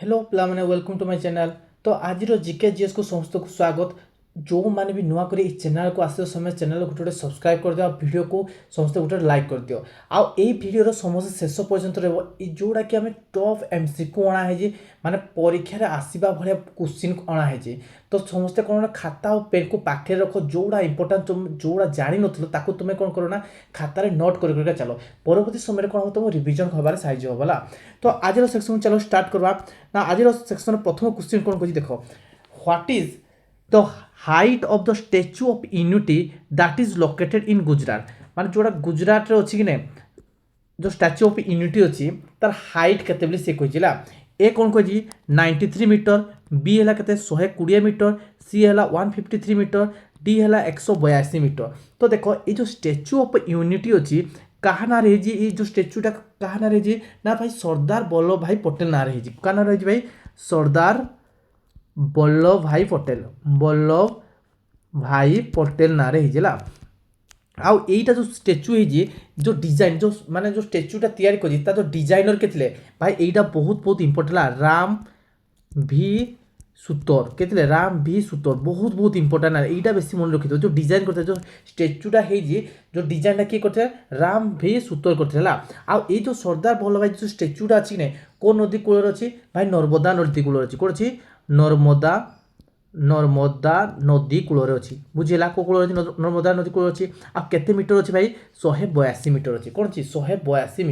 Hello पिलाମାନେ welcome to my channel. तो आज जीके जीएस को समस्त को स्वागत। जो मैंने भी नुआ करे इस चैनल को आस समय चैनल गोटे गोटे सब्सक्राइब कर दियो, वीडियो को समस्त गोटे लाइक कर दियो। आउ ए वीडियो समस्त शेष पर्यंत रहबो जोड़ा कि हमें टॉप एमसीक्यू अणा है माने परीक्षा रे आसीबा भले क्वेश्चन अणा है। तो समस्ते कौन खाता और पेन को पाखे रख, जोड़ा इंपोर्टाट तुम जोड़ा जानी नथिलो ताकू तुम कौन करो ना खातार नोट कर चलो, परवर्ती समय कौन हो तुम रिविजन होबार साहाय्य होबला। तो आज सेक्शन चलो स्टार्ट करवा ना। आज सेक्शन प्रथम क्वेश्चन कौन कह देख, what is the height of the statue of unity that is located in Gujarat. माने जोड़ा गुजरात रे अछि कि ने जो स्टैच्यू ऑफ यूनिटी अच्छी तार हाइट केते बोली से कहिला। ए कौन कहि 93 मीटर, बी है केते 120 मीटर, सी है 153 मीटर, डी है 182 मीटर। तो देखो ये जो स्टैच्यू ऑफ यूनिटी अच्छी कहा ना रही ये जो स्टैच्यूटा कहा ना रही ना भाई सरदार वल्लभ भाई पटेल ना रही क्या ना रही भाई सरदार वल्लभ भाई पटेल, वल्लभ भाई पटेल ना रही आउ एटा जो स्टैच्यू है जो डिजाइन जो माने जो स्टैच्यूटा तैयारी कर जो डिजाइनर के थे भाई एटा बहुत बहुत इंपोर्टेंट राम भी सुतर के राम भी सुतर बहुत बहुत इंपोर्टेंट है यहाँ बेसी मन रखी जो डिजाइन करते जो स्टैच्यूटा है जो डिजाइनटा किए करते राम भी सुतर करते आउ ये जो सरदार वल्लभ भाई जो स्टैच्यूटा अच्छी ना कौ नदी कूल अच्छी भाई नर्मदा नदी कूल अच्छी कौन अच्छी नर्मदा नर्मदा नदी कूल अच्छी बुझेगा को कूल अच्छी नर्मदा नदी कूल अच्छी आ केते मीटर अच्छी भाई 182 मीटर अच्छी कौन अच्छी 182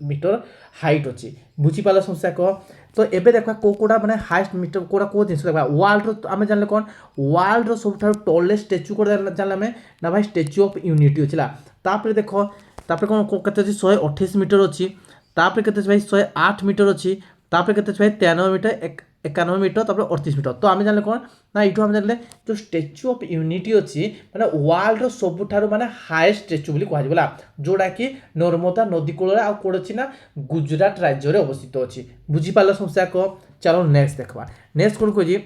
मीटर हाइट अच्छी बुझीपाल समस्या कह। तो एबे देखा कोड़ा माने हाइस्ट मीटर कोड़ा को जिन देखा वर्ल्ड आम जानले कौन वर्ल्ड सब टॉलेस्ट स्टैच्यू को जानले आम ना भाई स्टैच्यू ऑफ यूनिटी अच्छी तापर देख तापर कौन के 128 मीटर अच्छी तापर के भाई 108 मीटर अच्छी तापर के भाई 93 मीटर 91 मीटर तापर 38 मीटर। तो आम जानले कौन ना ये आम जानले जो स्टैच्यू ऑफ यूनिटी अच्छी माने वर्ल्ड सबुठार माने हाईएस्ट स्टैच्यू बोली कहला जोड़ा कि नर्मदा नदी कूल कौन अच्छी ना गुजरात राज्य में अवस्थित अच्छी बुझीपाल समस्या कह। चलो नेक्स्ट देखा नेक्स्ट कौन कह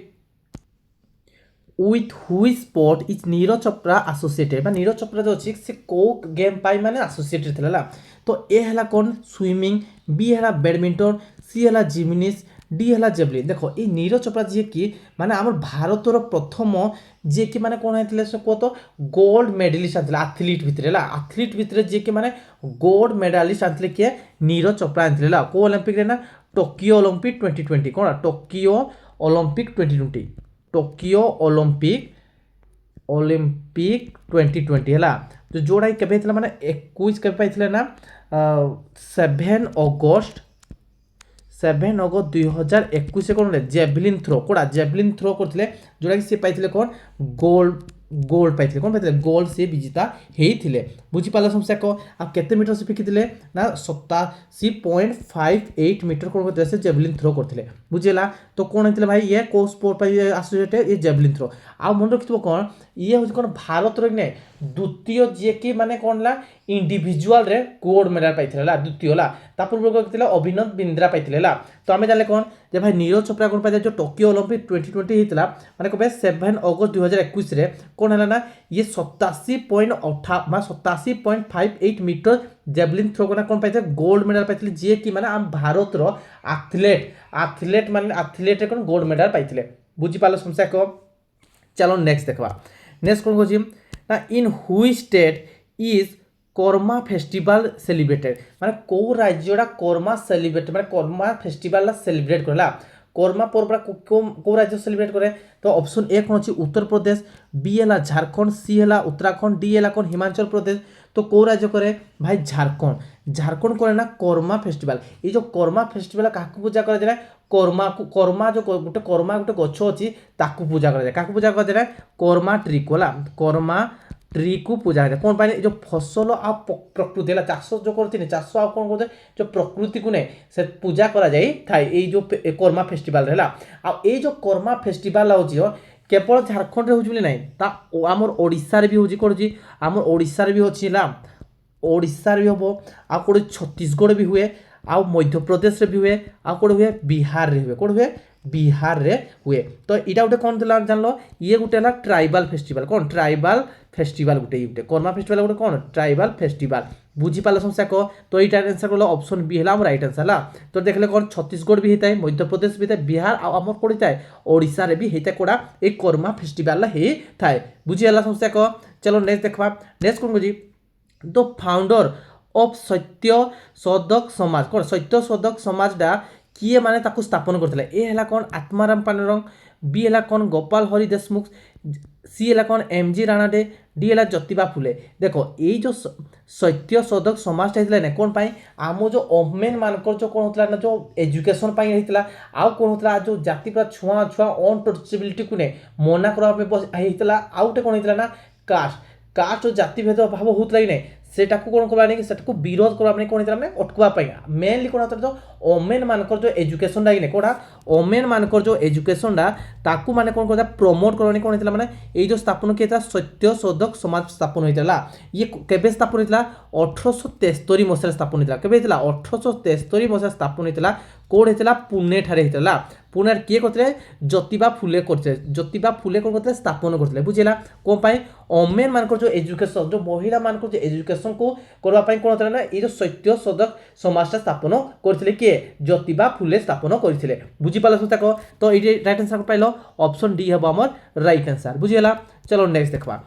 with which sport is Neeraj Chopra associated Neeraj Chopra जो अच्छी से को गेम पाई माने एसोसिएटेड थिला। तो ए है कौन स्विमिंग, बी है बैडमिंटन, सी है जिमनास्ट, डी है जेवलिन। देखो ये नीरज चोपड़ा जी कि माने आम भारतर प्रथम जी कि माने कौन होते कह तो गोल्ड मेडलिस्ट आते आथलीट भितर आथलीट भितर जी कि माने गोल्ड मेडालिस्ट आते किए नीरज चोपड़ा आते को ओलंपिक ना टोकियो ओलंपिक 2020 कौन टोकियो ओलंपिक 2020 टोकियो ओलंपिक 2020 है जो जोड़ा के माने 21 के पाई ना 7 अगस्त 2021 कौन जेवलिन थ्रो कोड़ा जेवलिन थ्रो करते जोड़ा कि सी पाई कौन गोल्ड पाई कौन पाई गोल्ड से विजेता होते बुझीपाल समस्या को आप केते मीटर से फिकी ना 87.58 मीटर कौन करते से जेवलिन थ्रो करते बुझेगा। तो कौन होते भाई ये को स्पोर्ट एसोसिएटेड ये जेवलिन थ्रो आ मन रखिथ कौन ये हूँ कौन भारत द्वितीय जी कि माने कौन ला इंडिविजुअल रे गोल्ड मेडल पाई द्वितीय ता पूर्व अभिनव बिंद्रा पाई। तो आम जाने कौन जे भाई नीरज चोपड़ा कौन पाई जो टोकियो ओलंपिक 2020 होता माने कह 7 अगस्त 2021 कौन है ना ये 87.58 मीटर जेवलिन थ्रो को कौन पाई गोल्ड मेडल पाई जी कि माने आम भारत आथलेट माने आथलेट कौन गोल्ड मेडल पाई बुझीपाल समस्या कह। चलो नेक्स्ट देखा नेक्स्ट कौन कह ना इन हुई state is Karma festival celebrated माने को राज्यटा कर्मा सेलिब्रेट माने कर्मा फेस्टिवल सेलिब्रेट करला कर्मा पर्व को राज्य सेलिब्रेट करे। तो ऑप्शन ए कौन अच्छी उत्तर प्रदेश, बी है झारखंड, सी है उत्तराखंड, डी है कौन हिमाचल प्रदेश। तो कौ राज्य करे भाई झारखंड झारखंड करे ना कर्मा फेस्टिवल। ये जो कर्मा फेस्टिवल क्या पूजा कराए कर्मा जो गोटे गछ अच्छी ताकू पूजा कराए क्या पूजा कराए कर्मा ट्री को कर्मा ट्री को पूजा कराए कौन पाए जो फसल आ प्रकृति है चाष जो करते चाष आ कौन करते जो प्रकृति को नहीं से पूजा करा जाए थाए जो कर्मा फेस्टिवल है आ जो कर्मा फेस्टिवल हो केवल झारखंड हो ना आमर ओडिशा भी हूँ कौन आमर ओडिशा भी अच्छी ओडिशा भी हम आ कौन छत्तीसगढ़ भी हुए आउ मध्यप्रदेश भी हुए आउ कौन हुए बिहार रे हुए कौन हुए बिहार रे हुए तो इटा गोटे कौन थला जान लो ये गोटे हला ट्राइबल फेस्टिवल कौन ट्राइबल फेस्टिवल गोटे कर्मा फेस्टिवल गोटे कौन ट्राइबल फेस्टिवल बुझी पाल समस्या को तो ये आंसर कल ऑप्शन बी है राइट आंसर है तो देखले कौन छत्तीसगढ़ भी होता है मध्यप्रदेश भी होता है बिहार आम कौन होता है ओडिशा रे भी होता है कोड़ा एक कर्मा फेस्टिवल होता है बुझीगला समस्या को चलो नेक्स्ट देखा नेक्स्ट कौन बुझी द फाउंडर ऑफ सत्य सदक समाज कौन सत्य सदक समाजटा किए माने ताकू स्थापन करथिले ए हला कौन आत्माराम पाणरंग बी हला कौन गोपाल हरि देशमुख सी हला कौन एमजी राणा डे डी हला ज्योतिबा फुले देखो ये जो सत्य सदक समाज होता है कौन पाई आम जो ओमेन मानकर जो कौन होता ना जो एजुकेशन होता आउ कौन होता जो जाति पूरा छुआ छुआ अनटचेबिलिटी को नहीं मना करवा आउ गोटे कौन होता ना कास्ट कास्ट और जाति भेद भाव होता ही नहीं सेटा को कौन करवा नहीं सेटा को विरोध करवा नहीं कौन होता अटकवा मेनली कौन होता जो ओमेन मानकर जो एजुकेशन टा कौटा ओमेन मानकर जो एजुकेशन ताकू माने कौन करता प्रमोट करवानी कौन होता माने ये जो स्थापन किया सत्य सदक समाज स्थापन होता ये केबे स्थापन होता 1873 मसीह स्थापन होता केबे होता 1873 मसीह स्थापन होता कौन होता पुणे ठारे होता पुणे किए करते ज्योतिबा फुले करते ज्योतिबा फुले कौन करते स्थापन करते बुझेगा कौन पाई ओमेन मानकर जो एजुकेशन जो महिला मानकर जो एजुकेशन को करने कौन होता ना ये जो सत्य सदक समाज स्थापन करते किए ज्योतिबा फुले स्थापन करते बुझीपाल को तो ये right answer pile option D हम आम राइट आंसर बुझीगला चलो नेक्स्ट देखा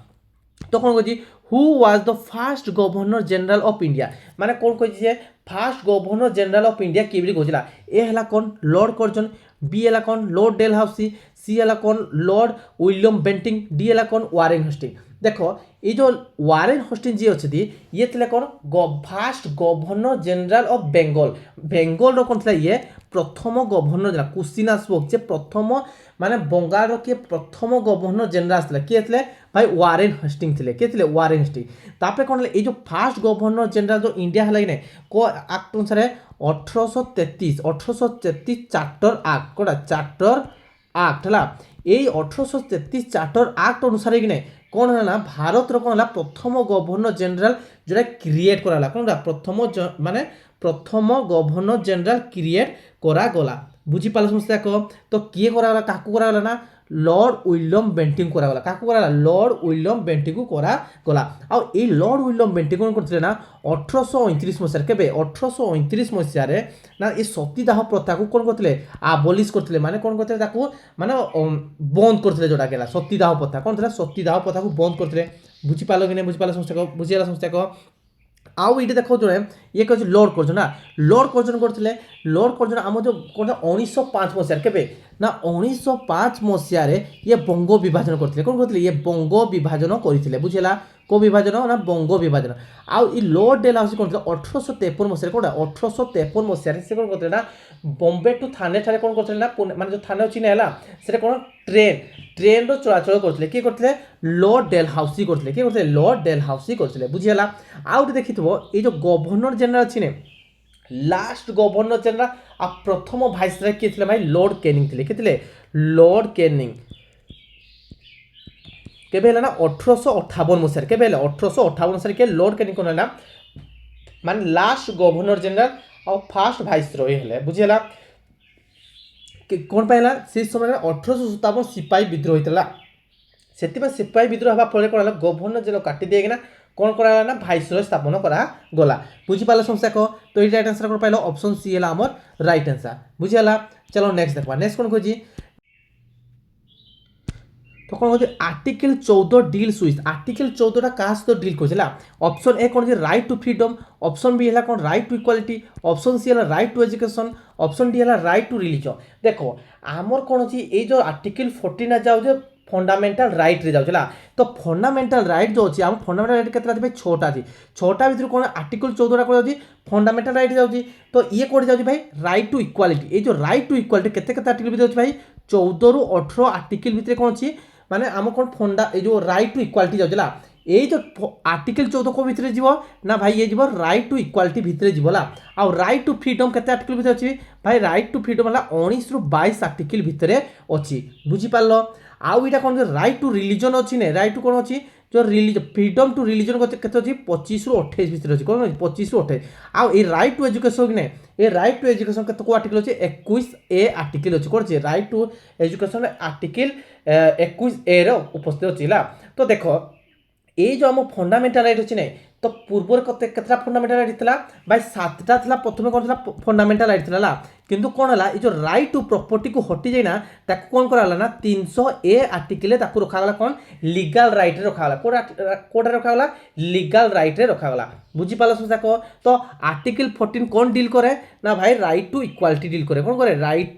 तो कौन कही who was the fast governor general of India माने कौन कही fast governor general of India किए कहला ए हला कौन लॉर्ड कर्जन बी हला कौन लॉर्ड डेलहाउसी सी हला कौन लॉर्ड विलियम बेंटिंग डी हला कौन वारेन हेस्टिंग देखो ये जो वारेन हेस्टिंग जी अच्छी ये थे कौन first governor general of Bengal Bengal रो कौन था ये प्रथम गवर्नर जनरल कुशिनास जे प्रथम माने बंगाल किए प्रथम गवर्नर जनरल आसला किए थे भाई वारेन हेस्टिंग थे किए थे वारेन हेस्टिंग तापर कौन ये जो फास्ट गवर्नर जनरल जो इंडिया है कि को एक्ट अनुसार 1833 चार्टर एक्ट कोड़ा चार्टर एक्ट है यही 1833 चार्टर एक्ट अनुसार कि कौन है ना भारत कौन है प्रथम गवर्नर जनरल जोटा क्रिएट कराला कौन प्रथम माने प्रथम गवर्नर जनरल क्रिएट करागला बुझीपाल समस्या को तो किए करागला काकू करागला ना लॉर्ड विलियम बेंटिंग करागला काकू करागला लॉर्ड विलियम बेंटिंग को करागला आ ए लॉर्ड विलियम बेंटिंग कौन करथिले ना 1829 मसीह केबे 1829 मसीह रे ना ए सतीदाह प्रथा को कौन करथिले आबोलिश करथिले माने कौन करथिले ताकू माने बंद करथिले जोटा केला सतीदाह प्रथा कौन थिला सतीदाह प्रथा को बंद करथिले बुझीपाल कि नहीं बुझीपाल समस्या को बुझीला समस्या को आउ ये देखो जो ये कहते लॉर्ड कर्जन ना लॉर्ड कर्जन करते लॉर्ड कर्जन आम जो कौन 1905 मसीह के ना 1905 मसीह ये बंग विभाजन करते कौन करते ये बंग विभाजन करते बुझेगा को विभाजन ना बंग विभाजन आउ ये लॉर्ड डेलहाउसी कौन 1853 मसीह कौन 1853 मसीह से कौन करते ना बॉम्बे टू थाने ठारे कौन करते ना माने जो थाने अच्छी ना से कौन ट्रेन रो चलाचल करते किए करते लॉर्ड डेलहाउसी करते किए करते लॉर्ड डेलहाउसी करते बुझीगला आउ देखी ये जो गवर्नर जनरल अच्छी लास्ट गवर्नर जनरल आ प्रथम भाइसराय किए थे भाई लॉर्ड कैनिंग थे किए लॉर्ड कैनिंग केबे ना 1858 मसीह केबे 1858 मसीह के लॉर्ड कैनिंग कौन है माने लास्ट गवर्नर जनरल और फास्ट भाइसरॉय है बुझीगला कौन पाइला से समय 1857 सिपाही विद्रोह होता से सिपाही विद्रोह हवा फल कौन गवर्नर जनरल काटी दिएगा कौन करा ना भाइसरॉय स्थापन करागला बुझीपाल समस्या को तो ये राइट आंसर कौन पाइल ऑप्शन सी है आमर राइट आंसर बुझीगला चलो नेक्स्ट देखा नेक्स्ट कौन खोजी तो कौन कहते आर्टिकल 14 डील सुइज आर्टिकल 14 क्या सहित डील कर ऑप्शन ए कौन right to freedom option B है कौन right to equality option C है right to education option D है राइट टू रिलीजन देखो आमर कौन अच्छी ये जो आर्टिकल 14 जाऊे फंडामेंटाल राइट रे जाऊला तो फंडामेंटाल राइट जो अच्छी आम फंडामेंटाल राइट केतला भाई 6टा अच्छी 6टा भीतर कौन आर्टिकल 14 कौन जाऊँ फंडामेंटाल राइट जाऊँ तो ये कौन जाऊँ भाई राइट टू इक्वालिटी ये जो राइट टू इक्वालिटी केते आर्टिकल भीतर भाई 14 रु 18 आर्टिकल भीतर कौन अच्छी माने आम कौन फंडा ये जो राइट टू इक्वालिटी जाऊला ये जो आर्टिकल 14 को भीतर जीव ना भाई ये जीव राइट टू इक्वालिटी भीतर जीवला आ राइट टू फ्रीडम केते आर्टिकल भीतर अच्छी भाई राइट टू फ्रीडम है 19 रु 22 आर्टिकल भीतर अच्छी बुझीपार आउ यहाँ कौन राइट टू रिलीजन अच्छी ने राइट टू कौन अच्छी जो रिलीजन फ्रीडम टू रिलीजन केते अछि 25 रु 28 भितर अछि कोन 25 रु 28 आ ए राइट टू एजुकेशन कि नै ए राइट टू एजुकेशन केते को आर्टिकल अछि 21 ए आर्टिकल अछि कोन अछि राइट टू एजुकेशन आर्टिकल 21 ए रो उपस्थित अछि ला तो देखो ए जो हम फंडामेंटल राइट अछि नै तो पूर्वर केतरा फंडामेंटल राइट थिला भाई 7टा थिला प्रथमे कोन थिला फंडामेंटल राइट थिला ला किंतु कोन हला ए जो राइट टू प्रॉपर्टी को हटि जाइना ताको कोन कराला ना 300 ए आर्टिकल ताको रखा गला कोन लीगल राइट रे रखा गला कोड रखा गला लीगल राइट रे रखा गला बुझी पालो समझा को तो आर्टिकल 14 कोन डील करे ना भाई राइट टू इक्वालिटी डील करे कोन करे राइट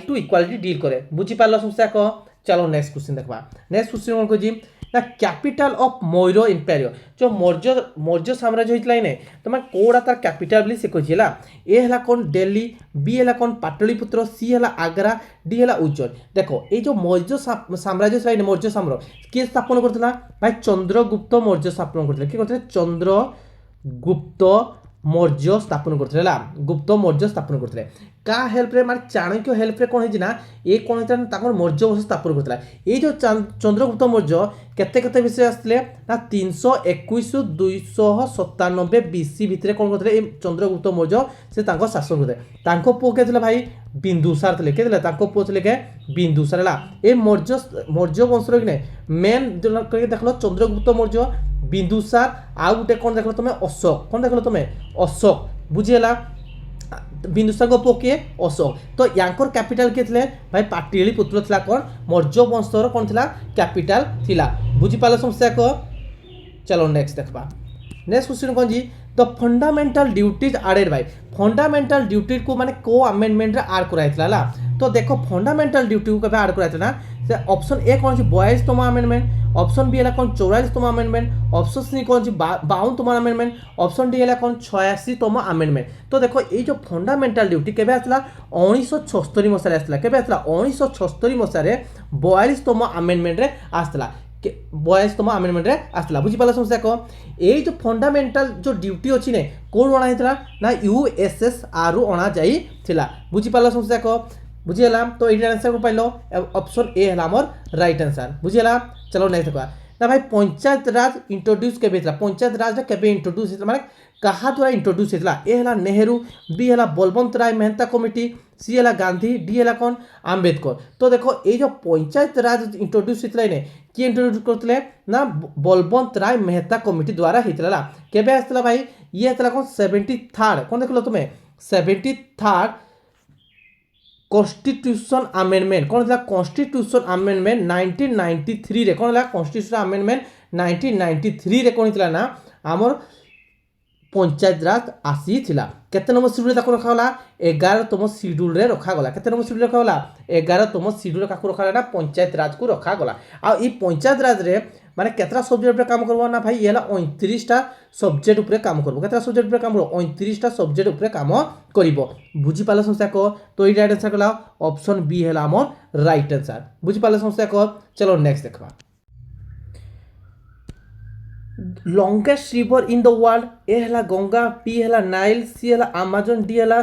टू इक्वालिटी डील करे बुझी पालो समझा को चलो नेक्स्ट क्वेश्चन देखबा नेक्स्ट क्वेश्चन कोन को जी द कैपिटल ऑफ मौर्य इंपेरियो जो मौर्य साम्राज्य होइतला नै तमे कोडा तार कैपिटल बोली से कहिला ए हला कोन दिल्ली बी हला कोन पाटलिपुत्र सी हला आगरा डी हला उज्जैन देखो ए जो मौर्य साम्राज्य सलाई मौर्य साम्राज्य के स्थापन करथला भाई चंद्रगुप्त मौर्य स्थापन करथले के करथले चंद्रगुप्त मौर्य स्थापन करथले गुप्त मौर्य स्थापन करथले का हेल्प रे माने चाणक्य हेल्प रे कोन हे जिना ए कोन हेता ताकर मौर्य वंश स्थापन करथला ए जो चंद्रगुप्त मौर्य केते केते विषय आसले ना 321 297 बीसी भितरे कोन करथले ए चंद्रगुप्त मौर्य से तांको शासन करथले तांको पो केथले भाई बिंदुसार थले केथले तांको पो थले के बिंदुसार ला ए मौर्य वंश रो कि मेन करके देखलो चंद्रगुप्त मौर्य बिंदुसार आ गुटे कोन देखलो तमे अशोक कोन देखलो तमे अशोक बुझियला बिंदुसार को पोके अशोक तो यांकर कैपिटल के थले भाई पाटलिपुत्र थला कोन मौर्य वंशर कोन थला कैपिटल थिला बुझी पालो समस्या को चलो नेक्स्ट देखबा नेक्स्ट क्वेश्चन कोन जी द फंडामेंटल ड्यूटीज एडेड भाई फंडामेंटल ड्यूटी को माने को अमेंडमेंट रे ऐड कराइतला ला तो देखो फंडामेंटल ड्यूटी को केबे ऐड कराइतला से ऑप्शन ए कोन जी 42तम अमेंडमेंट ऑप्शन बी हला कोन 44तम अमेंडमेंट ऑप्शन सी कोन जी 52तम अमेंडमेंट ऑप्शन डी हला कोन 86तम अमेंडमेंट तो देखो ए जो फंडामेंटल ड्यूटी केबे आसला 1976 मसारे आसला केबे आसला 1976 मसारे 42तम अमेंडमेंट रे आसला 42तम अमेंडमेंट रे आसला बुझी पाला समस्या को ए जो फंडामेंटल जो ड्यूटी अछि ने कोन अणा हेतला ना यूएसएसआर अणा जाई थिला बुझी पाला समस्या को बुझियला तो एटा आंसर को पाइलो ऑप्शन ए हला हमर राइट आंसर बुझियला चलो नेक्स्ट देखा ना भाई पंचायत राज इंट्रोड्यूस केबे थला पंचायत राज केबे इंट्रोड्यूस हेतला माने कहा द्वारा इंट्रोड्यूस हेतला ए हला नेहरू बी हला बलवंत राय मेहता कमिटी सी हला गांधी डी हला कोन आंबेडकर तो देखो ए जो पंचायत राज इंट्रोड्यूस हेतला ने कि इंट्रोड्यूस करतले ना बलवंत राय मेहता कमिटी द्वारा हेतला केबे आस्तला भाई ये हेतला कोन 73rd कोन देखलो तुमे 73rd कॉन्स्टिट्यूशन अमेंडमेंट कौन था कॉन्स्टिट्यूशन अमेंडमेंट 1993 रे कौन था कॉन्स्टिट्यूशन अमेंडमेंट 1993 रे कौन थिला ना हमर पंचायत राज आसी थिला केते नंबर शेड्यूल ताको रखा होला 11तम शेड्यूल रे रखा गला केते नंबर शेड्यूल रखा होला 11तम शेड्यूल काको रखा ना पंचायत राज को रखा गला आ ई पंचायत राज रे माने केतरा सब्जेक्ट पे काम करबो ना भाई येला 29 टा सब्जेक्ट ऊपर काम करबो केतरा सब्जेक्ट पे काम करबो 29 टा सब्जेक्ट ऊपर काम करिवो बुझी पाला समस्या को तो ई राइट आंसर कला ऑप्शन बी हैला हमर राइट आंसर बुझी पाला समस्या को चलो नेक्स्ट देखबा longest river in the world A हैला गंगा बी हैला नाइल सी हैला अमेजन डी हैला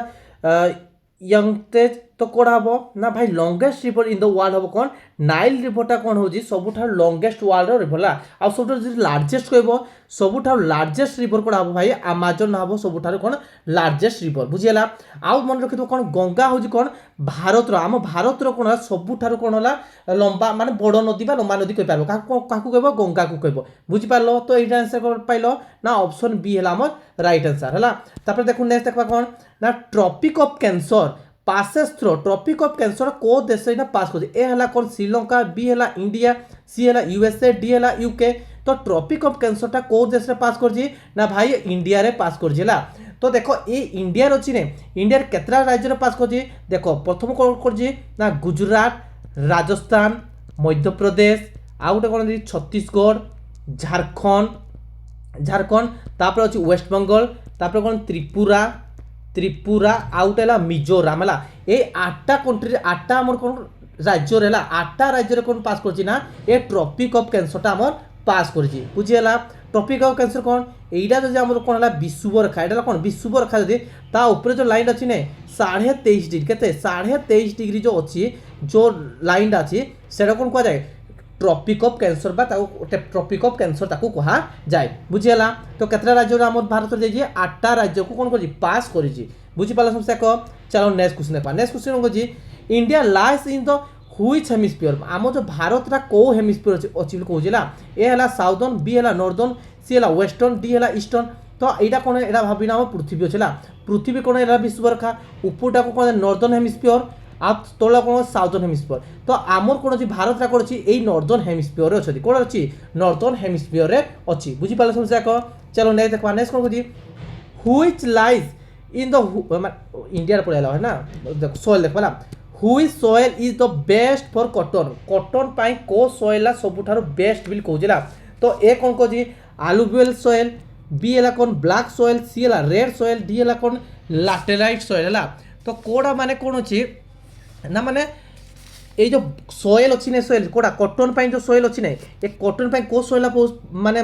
यंगतेज तो कोड़ा हबो ना भाई longest river in the world हबो कोन नाइल रिवरटा कोन होजी सबुठा लॉन्गेस्ट वर्ल्ड रिवर ला आ सबुठा जे लार्जेस्ट कहबो सबुठा लार्जेस्ट रिवर कोड़ा हबो भाई अमेजन हबो सबुठा कोन लार्जेस्ट रिवर बुझियला आ मन रखितो कोन गंगा होजी कोन भारत रो हम भारत रो कोन सबुठा कोन होला लंबा माने बड़ नदी बा लंबा नदी कहि पारबो काकू कहबो गंगा को कहबो बुझि पारलो तो एटा आंसर पाइलो ना ऑप्शन बी हैला हमर राइट आंसर हला तापर देखु नेक्स्ट देखबा कोन ना tropic of cancer passes through tropic of cancer को देश ना पास कर ए हला कोन श्रीलंका बी हला इंडिया सी हला यूएसए डी हला यूके तो ट्रॉपिक ऑफ कैंसर टा को देश रे पास कर जी ना भाई इंडिया रे पास कर जिला तो देखो ए इंडिया रो छी ने इंडिया रे केतरा राज्य रे पास कर जी देखो प्रथम कोन कर जी ना गुजरात राजस्थान मध्य प्रदेश आ गुटे कोन छत्तीसगढ़ झारखंड तापर अछि वेस्ट बंगाल तापर कोन त्रिपुरा आउटेला मिजोराम हला ए 8टा कंट्री 8टा हमर कोन राज्य रेला 8टा राज्य रे कोन पास करछि ना ए ट्रॉपिक ऑफ कैंसर ता हमर पास करछि बुझियला ट्रॉपिक ऑफ कैंसर कोन एइडा जे हमर कोन हला विषुव रेखा एडा कोन विषुव रेखा जदि ता ऊपर जो लाइन अछि ने 23.5 डिग्री केते 23.5 डिग्री जो अछि जो लाइन अछि सेडा कोन को जाय ट्रॉपिक ऑफ कैंसर बा ट्रॉपिक ऑफ कैंसर ताकू कहा जाए बुझीगला। तो केतरा राज्य आम भारत जाइए 8टा राज्य को कौन कर पास कर बुझीपाल समस्या कह। चलो नेक्स्ट क्वेश्चन देखा। नेक्स्ट क्वेश्चन कौन India lies in the which hemisphere आम जो भारत कौ हेमिस्फीयर अच्छी कहला ए है साउदर्न बी है नॉर्दर्न सी है वेस्टर्न डी है ईस्टर्न। तो यहाँ कौन यहाँ भावी आम पृथ्वी अच्छे पृथ्वी कौन है विश्वरेखा उपरटा को कौन नॉर्दर्न हेमिस्फीयर आ तला कौन साउदर्न हेमिस्फीयर। तो आमर कौन अच्छी भारत कौन अच्छी यही नॉर्दर्न हेमिस्फीयर अच्छी कौन अच्छी नॉर्दर्न हेमिस्फीयर अच्छी बुझीपाल समस्या कह। चलो नेक्स्ट देखा। नेक्स्ट कौन कह which lies in the India पड़ेगा है ना देख सॉइल देख पाला which soil is the best for cotton cotton पाई को सॉइल सबुठार बेस्ट बिल कहला। तो ए कौन कह आलुवियल सॉइल बी है कौन ब्लैक सॉइल सी है रेड सॉइल डी है कौन लैटेराइट सॉइल है। तो कोड़ा माने कौन अच्छी ना माने ये जो सॉइल अच्छी ना सॉइल कोड़ा कॉटन पाई जो सॉइल अच्छी ना ये कॉटन पाई को सॉइल माने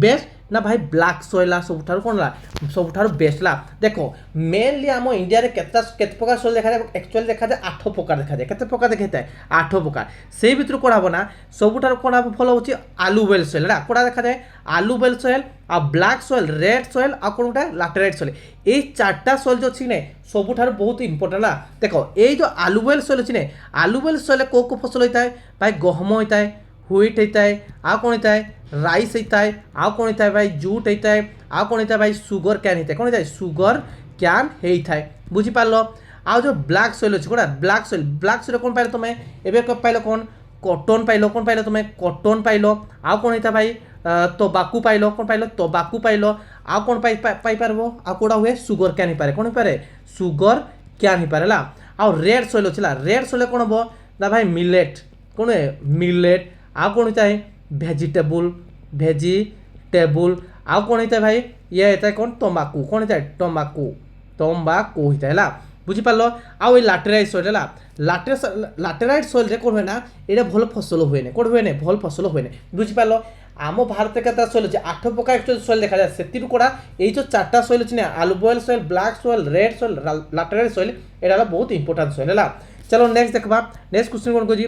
बेस्ट ना भाई ब्लैक सॉइल सबुठार कौन ला सबुठार बेस्ट ला। देखो मेनली आम इंडिया केते प्रकार सॉइल देखा जाए एक्चुअली देखा जाए 8 प्रकार देखा जाए केते प्रकार देखा जाए 8 प्रकार से भितर कौन हम ना सबुठार कौन हम भल हो आलुवेल सॉइल है कौड़ा देखा जाए आलुवेल सॉइल आ ब्लैक सॉइल रेड सॉइल आ कौन गोटे लैटेराइट सॉइल ये 4टा सॉइल जो अच्छी ना सबुठार बहुत इंपोर्टेंट है। देखो ये जो आलुवेल सॉइल अच्छी ना आलुवेल सॉइल को फसल होता है भाई गहम होता है व्हीट होता है आ कौन होता है राइस होता है आ कौन होता है भाई जूट होता है आ कौन होता है भाई सुगर कैन होता है कौन होता है सुगर कैन होता है बुझीपार। आ जो ब्लैक सॉइल अच्छे कौन ब्लैक सॉइल कौन पाइल तुम एवं पाइल कौन कॉटन पाइल कौन पाइल तुम कॉटन पाइल आ कौन होता भाई तोबाकू पाइल कौन पाइल तोबाकू पाइल आ कौन पाइपर आ कौड़ा हुए सुगर कैन पारे कौन पारे सुगर कैन पारे आ रेड सॉइल अच्छे रेड सॉइल कौन हम ना भाई मिलेट कौन है मिलेट आ कौन होता है वेजिटेबल आ कौन होता है भाई ये होता है कौन तंबाकू कौन होता है तंबाकू होता है बुझीपार। आउ लैटेराइट सॉइल है लैटेराइट सॉइल कौन हुए ना ये भल फसल हुए कौन हुए भल फसल हुए बुझीपार। आम भारत के सॉइल अच्छे 8 प्रकार एक्चुअली सॉइल देखा जाए से कौड़ा ये जो 4टा सॉइल अच्छे alluvial soil black soil red soil laterite soil यहाँ बहुत इंपोर्टेंट सॉइल है। चलो नेक्स्ट देखा। नेक्स्ट क्वेश्चन कौन कह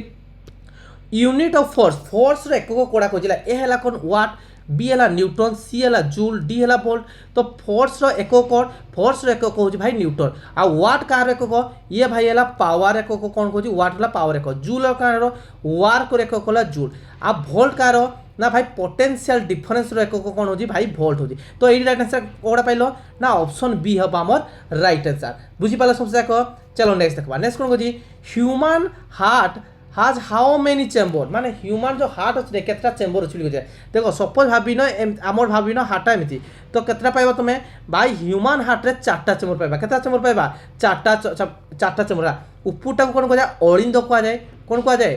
यूनिट ऑफ फोर्स एकक कौड़ा कहला ए है कौन वाट बी है न्यूटन सी है जूल डी है वोल्ट। तो फोर्स एकक कौन फोर्स एकक हूँ भाई न्यूटन आ वाट कार एकक ये भाई है पावर एकक कौन कह वाट है पावर एकक जूल कार वार्क एकक है जूल आ भोल्ट कार ना भाई पोटेंशियल डिफरेंस एकक कौन हो भाई भोल्ट हो। तो ये राइट आंसर कौड़ा पाइल ना ऑप्शन बी हम आमर राइट आंसर बुझीपाल समस्या कह। चलो नेक्स्ट देखा। नेक्स्ट कौन कह ह्यूमन हार्ट हाज हाउ मेनी चेम्बर माने ह्यूमन जो हार्ट अच्छे केतटा चेम्बर अच्छे देखो सपोज भाविन आमर भाविन हार्टा एमती तो केतटा पाइबा तुम भाई ह्यूमन हार्ट रे 4टा चेम्बर पाइबा केतटा चेम्बर पाइबा 4टा चेम्बर उपरटा को कौन कह जाए अलिंद कह जाए कौन कह जाए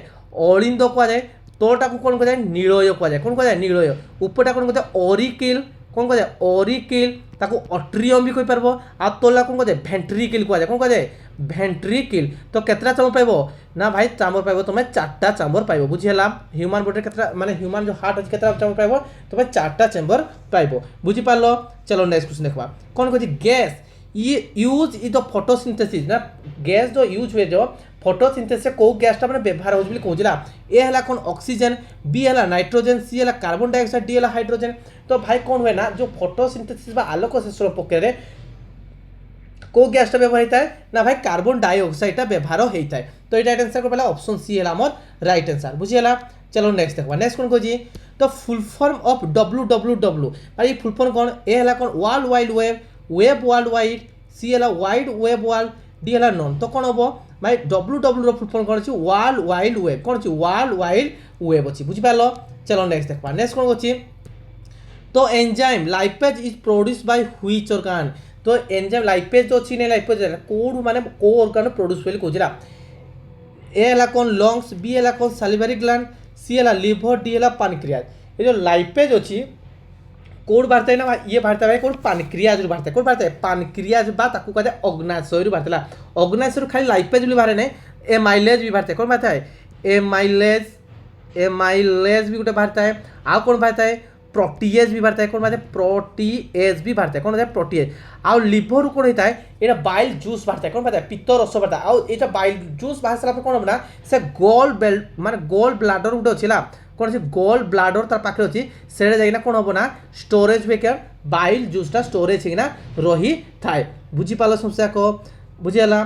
अलिंद कह जाए तलटा को कौन कह जाए नीलय कह जाए कौन कह जाए नीलय उपरटा कौन कह जाए ऑरिकिल कौन कह जाए ऑरिकिल ताको अट्रियम भी कहि परबो आ तोला कौन कह जाए भेंट्रिकिल कह जाए कौन कह जाए भेंट्रिकिल। तो केतटा चेम्बर पाइबो ना भाई चेम्बर पाइबो तुम 4टा चेम्बर पाइबो बुझीला ह्यूमन बॉडी केतटा माने ह्यूमन जो हार्ट अछि केतटा चेम्बर पाइबो तुम 4टा चेम्बर पाइबो बुझी पारलो। चलो नेक्स्ट क्वेश्चन देखबा कौन कह गैस ये यूज इन द फोटोसिंथेसिस ना गैस जो यूज हुए जो फोटोसिंथेसिस को गैसटा माने व्यवहार हो बोली कहला ए है कौन ऑक्सीजन बी है नाइट्रोजन सी है कार्बन डाइऑक्साइड डी है हाइड्रोजन। तो भाई कौन हुए ना जो फोटोसिंथेसिस आलोक संश्लेषण प्रक्रिया को गैसटा व्यवहार होता है ना भाई कार्बन डाइऑक्साइड व्यवहार होता है। तो ये राइट आंसर को पहला ऑप्शन सी है आमर राइट आंसर बुझीगला। चलो नेक्स्ट देखा। नेक्स्ट कौन कह तो फुल फॉर्म ऑफ WWW भाई फुल फॉर्म कौन ए है कौन world wide web world wide C है वाइड वेब वर्ल्ड डी है नॉन। तो कौन हम भाई WWW फुल फॉर्म कौन अच्छी वर्ल्ड वाइड वेब कौन अच्छी वर्ल्ड वाइड वेब अच्छी बुझीपार। चलो नेक्स्ट देखा। नेक्स्ट कौन अच्छी तो enzyme lipase is produce by which organ. तो एंजाइम लाइपेज जो अच्छी नहीं लाइपेज कोड माने को ऑर्गन प्रोड्यूस बोली कहला ए है कौन लंग्स बी है कौन सैलिवरी ग्लैंड सी है लिवर डी है पैनक्रियाज। ये जो लाइपेज अच्छी कोड बाहरता है ना ये बाहरता है कौन पैनक्रियाज बाहरता है कौन बाहरता है पैनक्रियाज ताकू कहते हैं अग्नाशय बाहरता अग्नाशय खाली लाइपेज भी बाहर ना एमाइलेज भी बाहरता है कौन बाहरता है एमाइलेज भी गोटे बाहरता है आ कौन बाहरता है प्रोटीएज भी बाहरता है कौन बाहरता है प्रोटीएज भी बाहरता है कौन होता है प्रोटीएज आउ लिवर कौन होता है ये बाइल जूस बाहरता है कौन बाहरता है पित्त रस बाहरता है आउ ये बाइल जूस बाहर सारा कौन हम ना से गोल बेल्ट माने गोल ब्लाडर गोटे अच्छे कौन से गोल ब्लाडर तार पाखे अच्छी से जाइना कौन हम ना स्टोरेज हुए क्या बाइल जूसटा स्टोरेज होना रही थाए बुझीपाल समस्या को बुझीगला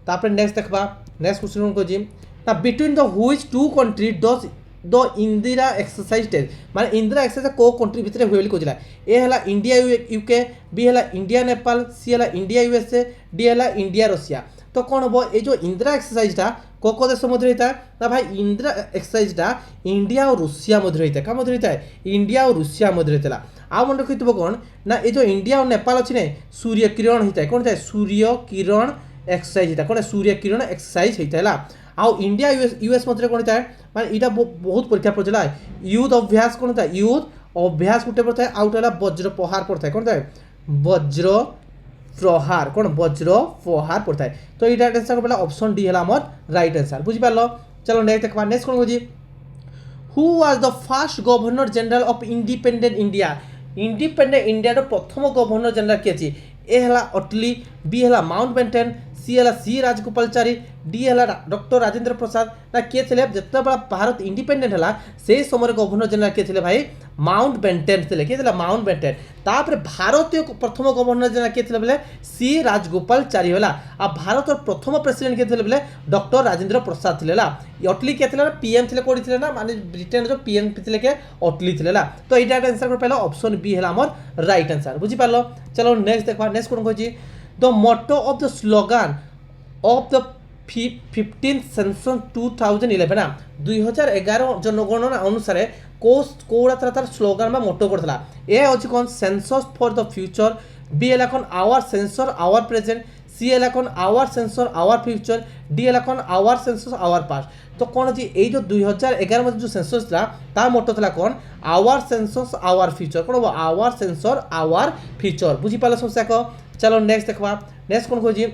तापर नेक्स्ट देखा नेक्स्ट क्वेश्चन कौन कौन ना between the which two country does the Indira exercise test माने इंदिरा एक्सरसाइज को कंट्री भितर हुए कहला ए है इंडिया यूके बी है इंडिया नेपाल सी है इंडिया यूएसए डी है इंडिया रशिया तो कौन हम ये जो इंदिरा एक्सरसाइजटा को देश मध्य होता है ना भाई इंदिरा एक्सरसाइजटा इंडिया और रुषिया मध्य होता है क्या मध्य होता है इंडिया और रुषिया मध्य होता है आ मन रखी कौन ना ये जो इंडिया और नेपाल अच्छी ना सूर्य किरण होता है कौन होता है सूर्य किरण एक्सरसाइज होता है कौन सूर्य किरण एक्सरसाइज होता है आउ इंडिया यूएस मध्य कौन होता है माने यहाँ बहुत परीक्षा पड़ता है युद्ध अभ्यास कौन होता है युद्ध अभ्यास गोटे पड़ता है आउट है वज्र प्रहार पड़ता है कौन होता है वज्र प्रहार कौन वज्र प्रहार पड़ता है तो ये राइट आंसर पड़ा ऑप्शन डी है राइट आंसर बुझीपार चलो नेक्स्ट देखा नेक्स्ट कौन बुझी who was the first governor general of independent India प्रथम गवर्नर जनरल किए अच्छी ए है अटली बी है माउंटबेटन सी है सी राजगोपालचारी डी है डॉक्टर राजेंद्र प्रसाद ना किए थे जिते बड़ा भारत इंडिपेंडेंट है से समय गवर्नर जनरल किए थे भाई माउंटबेटन थे किए माउंटबेटन तापर भारतीय प्रथम गवर्नर जनरल किए थे बोले सी राजगोपालचारी है आ भारत प्रथम प्रेसिडेंट किए थे बोले डॉक्टर राजेंद्र प्रसाद थे अटली किए थे पीएम थे कौन थे ना माने ब्रिटेन जो पीएम थे के अटली थे तो ये आंसर पहला ऑप्शन बी है राइट आंसर बुझीपार चलो नेक्स्ट देखा नेक्स्ट कौन कही the motto of the slogan of the 15th census 2011 ना 2011 जनगणना अनुसार कौड़ा तार स्लोगान बा मोटो करथला ए अछि कोन census for the future B है कोन our census our present C है कोन our census our future D है कोन आवर सेंसस आवर पास्ट तो कौन अच्छी ये जो 2011 में जो सेंसस था तार मोटो था कौन आवर सेंसस आवर फ्यूचर कौन हम आवर सेंसर आवर फ्यूचर बुझीपाल समस्या को चलो नेक्स्ट देखा नेक्स्ट कौन कही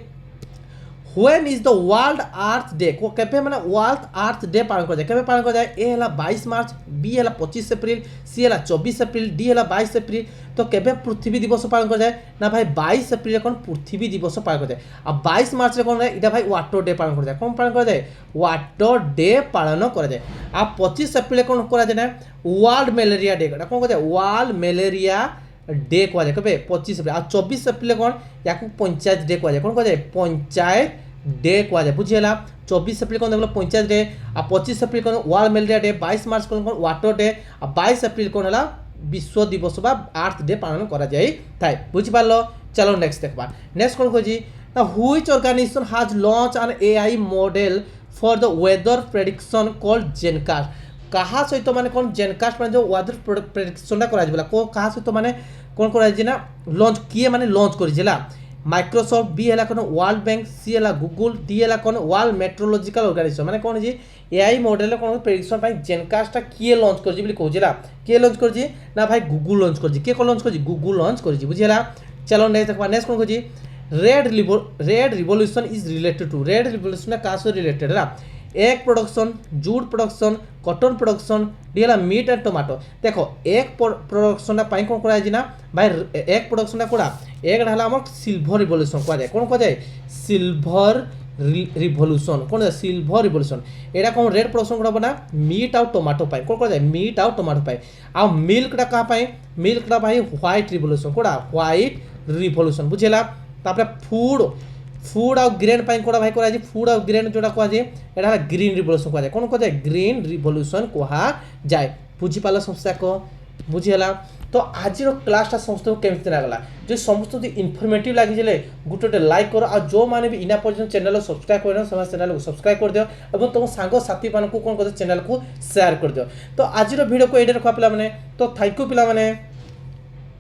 when is the world earth day को केबे माने वर्ल्ड अर्थ डे पालन कर जाए केबे पालन कर जाए ए है 22 मार्च बी है 25 अप्रैल सी है 24 अप्रैल डी है 22 अप्रैल तो केबे पृथ्वी दिवस पालन कर जाए ना भाई 22 अप्रैल कौन पृथ्वी दिवस पालन कर जाए अब 22 मार्च रे कौन इटा भाई वाटर डे पालन कर जाए कौन पालन कर जाए वाटर डे पालन कर जाए अब 25 अप्रैल कौन करा जाए ना वर्ल्ड मलेरिया डे कौन कर जाए वर्ल्ड मलेरिया डे कह जाए कब 25 अप्रैल और 24 अप्रैल कौन या पंचायत डे कह जाए कौन कह जाए पंचायत डे कह जाए बुझीगला 24 अप्रैल कौन देख पंचायत डे और 25 अप्रैल कौन वर्ल्ड मलेरिया डे 22 मार्च कौन कौन वाटर डे और 22 अप्रैल कौन है विश्व दिवस बा अर्थ डे पालन करा जाए थाए बुझीपार चलो नेक्स्ट देखा नेक्स्ट कौन कही ना which organization has launch an AI model for the weather prediction called GenCast कहा सहित माने कौन जेनकास्ट माने जो वेदर प्रेडिक्शनटा करा को कहा सहित माने कौन करा ना लॉन्च किए माने लॉन्च करिला माइक्रोसॉफ्ट बी है कौन वर्ल्ड बैंक सी है गूगल डी है कौन वर्ल्ड मेट्रोलॉजिकल ऑर्गेनाइजेशन माने कौन जी एआई मॉडल कौन प्रेडिक्शन जेनकास्टा किए लॉन्च कर कहला किए लॉन्च कर ना भाई गूगल लॉन्च कर किए कौन लॉन्च कर गूगल लॉन्च कर बुझीगला चलो नेक्स्ट देखा नेक्स्ट कौन कही red revolution is related to red revolution क्या सह रिलेटेड है egg production jute production cotton production D है मीट एंड टमाटो देखो एग प्रोडक्शन कौन करा भाई एग प्रोडक्शन कौड़ा एग है सिल्भर रिवोल्यूशन कह जाए कौन कह जाए सिल्भर रिवोल्यूशन कौन है सिल्भर रिवोल्यूशन यहाँ कौन रेड प्रोडक्शन कौन ना मीट आउ टमाटो कौन कह जाए मीट आउ टमाटो आ मिल्कटा क्या मिल्कटा भाई व्हाइट रिवोल्यूशन कौड़ा व्हाइट रिवोल्यूशन बुझेगा फूड फूड आउ ग्रेन कौन भाई करा फूड आउ ग्रेन जोटा कह जाए ग्रीन रिवोल्यूशन कह जाए कौन कह जाए ग्रीन रिवोल्यूशन कह जाए बुझीपाल समस्या को बुझीगला तो आज क्लासटा समस्त केमती लगला जो समस्त इनफर्मेटिव लगी गोटे लाइक कर और जो मैंने भी इना पर्यटन चैनल सब्सक्राइब कर चैनल को सब्सक्राइब कर दियो और तुम सांग साथी मान कौन कर चैनल को शेयर कर दियो तो आज वीडियो को ये रखा पे तो थैंक यू पे